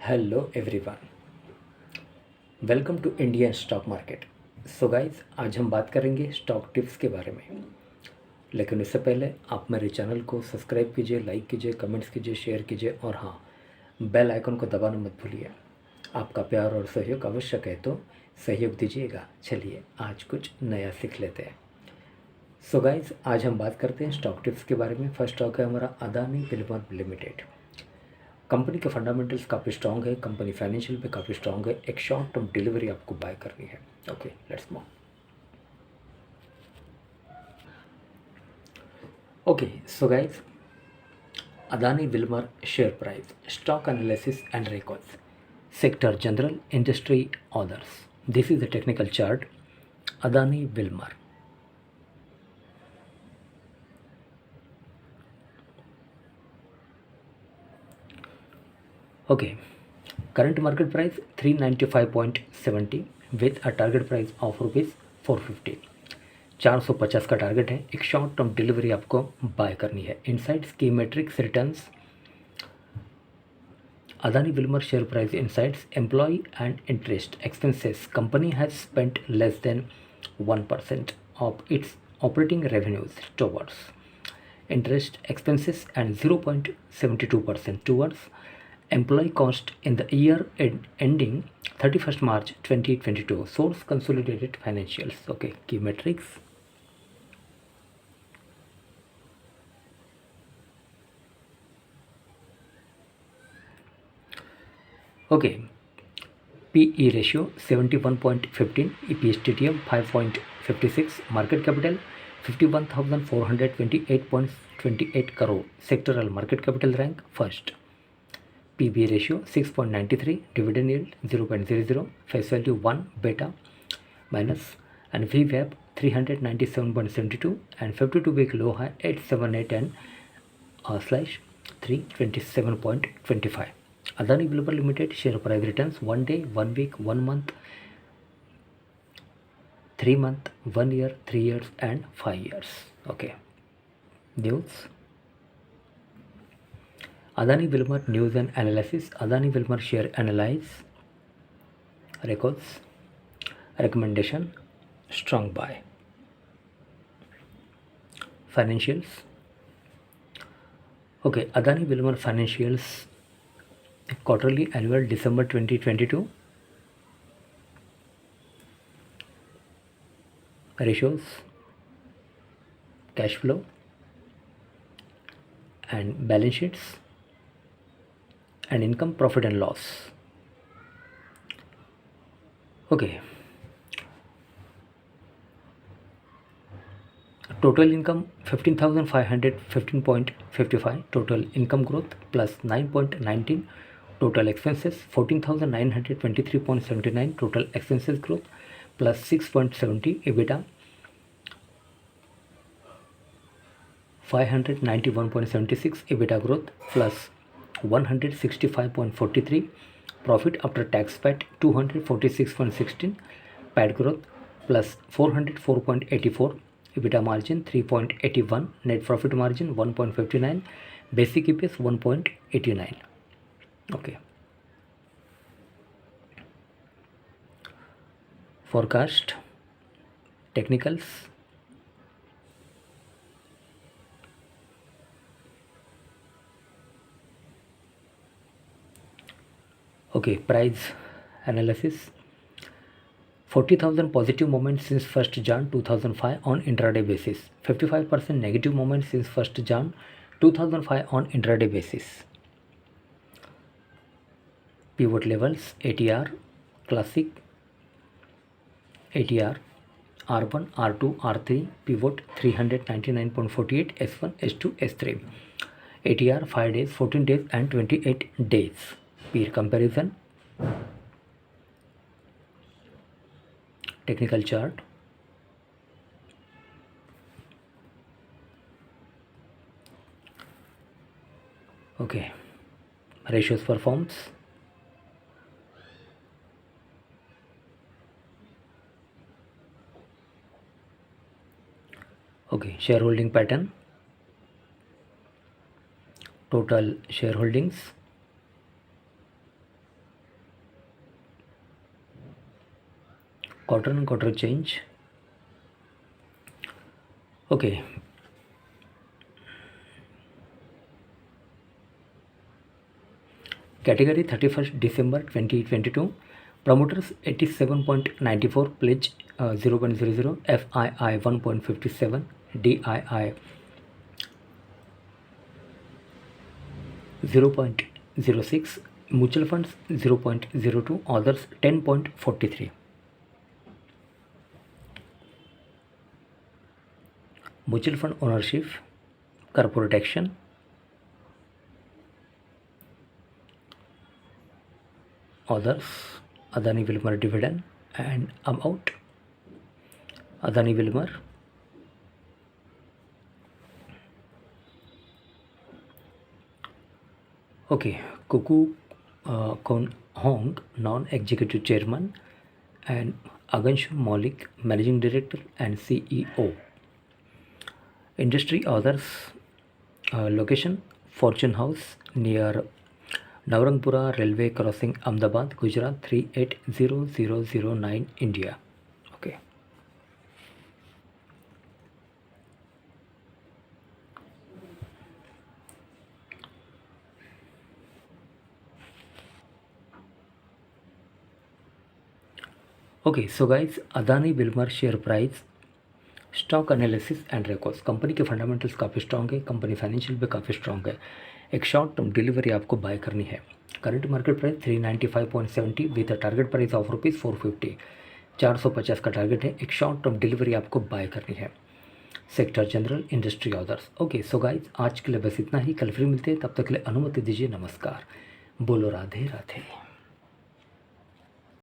Hello everyone, welcome to Indian stock market. So guys, आज हम बात करेंगे स्टॉक टिप्स के बारे में। लेकिन इससे पहले आप मेरे चैनल को सब्सक्राइब कीजिए, लाइक कीजिए, कमेंट्स कीजिए, शेयर कीजिए और हाँ, बेल आइकन को दबाना मत भूलिए। आपका प्यार और सहयोग आवश्यक है, तो सहयोग दीजिएगा। चलिए आज कुछ नया सीख लेते हैं। सो गाइस, आज हम बात करते हैं स्टॉक टिप्स के बारे में। फर्स्ट स्टॉक है हमारा अदानी विल्मर लिमिटेड। कंपनी के फंडामेंटल्स काफ़ी स्ट्रॉन्ग है, कंपनी फाइनेंशियल पे काफ़ी स्ट्रॉन्ग है। एक शॉर्ट टर्म डिलीवरी आपको बाय करनी है। Okay, let's move. Okay, so guys, Adani Wilmer share price, stock analysis and records, sector general, industry, orders. This is the technical chart Adani Wilmer. Okay, current market price 395.70 with a target price of rupees 450। 450 का target है। एक short term delivery आपको bye करनी है। Insides की matrix returns, Adani Wilmar share price insights, employee and interest expenses. Company has spent less than 1% of its operating revenues towards interest expenses and 0.72% towards employee cost in the year ending 31st March 2022. Source consolidated financials. Okay, key metrics. Okay, PE ratio 71.15, EPS TTM 5.56, market capital 51,428.28 crore, sectoral market capital rank first, PB ratio 6.93, dividend yield 0.00, face value 1 beta minus, and VWAP 397.72 and 52-week low high 878 and slash 327.25. Adani Wilmar Limited share price returns 1 day, 1 week, 1 month, 3 month, 1 year, 3 years and 5 years. Okay. News. Adani Wilmar news and analysis. Adani Wilmar share analyze. Records. Recommendation. Strong buy. Financials. Okay, Adani Wilmar financials quarterly annual December 2022. Ratios, cash flow and balance sheets and income, profit and loss. Okay, total income 15,515.55, total income growth plus 9.19, total expenses 14,923.79, total expenses growth plus 6.70, EBITDA 591.76, EBITDA growth plus 165.43, profit after tax PAT 246.16, PAT growth plus 404.84, EBITDA margin 3.81, net profit margin 1.59, basic EPS 1.89. Okay. Forecast, technicals. Okay, price analysis. 40,000 positive moments since 1st Jan 2005 on intraday basis. 55% negative moments since 1st Jan 2005 on intraday basis. Pivot levels, ATR, classic, ATR, R1, R2, R3, pivot 399.48, S1, S2, S3. ATR 5 days, 14 days and 28 days. Peer comparison. Technical chart. Okay, ratios performs. Okay, shareholding pattern. Total shareholdings quarter and quarter change. Okay, category 31st December 2022, promoters 87.94, pledge 0.00, FII 1.57, DII 0.06, mutual funds 0.02, others 10.43. Mutual fund ownership, corporate action, others Adani Wilmar dividend, and amount Adani Wilmar. Okay, Kuku Kon Hong, non-executive chairman, and Aganshu Maulik, managing director and CEO. Industry others, location Fortune House near Navrangpura Railway Crossing, Ahmedabad, Gujarat 380009, India. Okay. Okay, so guys, Adani Wilmar share price, stock analysis and records. Company के fundamentals काफ़ी strong है, company financial भी काफ़ी strong है. एक short term delivery आपको bye करनी है. Current market price 395.70 with a target price of ₹450. 450 का टारगेट है. एक शॉर्ट टर्म डिलीवरी आपको बाय करनी है. Sector general, industry others. Okay, so guys आज के लिए बस इतना ही. कल फिर मिलते हैं, तब तक के लिए अनुमति दीजिए. नमस्कार. बोलो राधे राधे.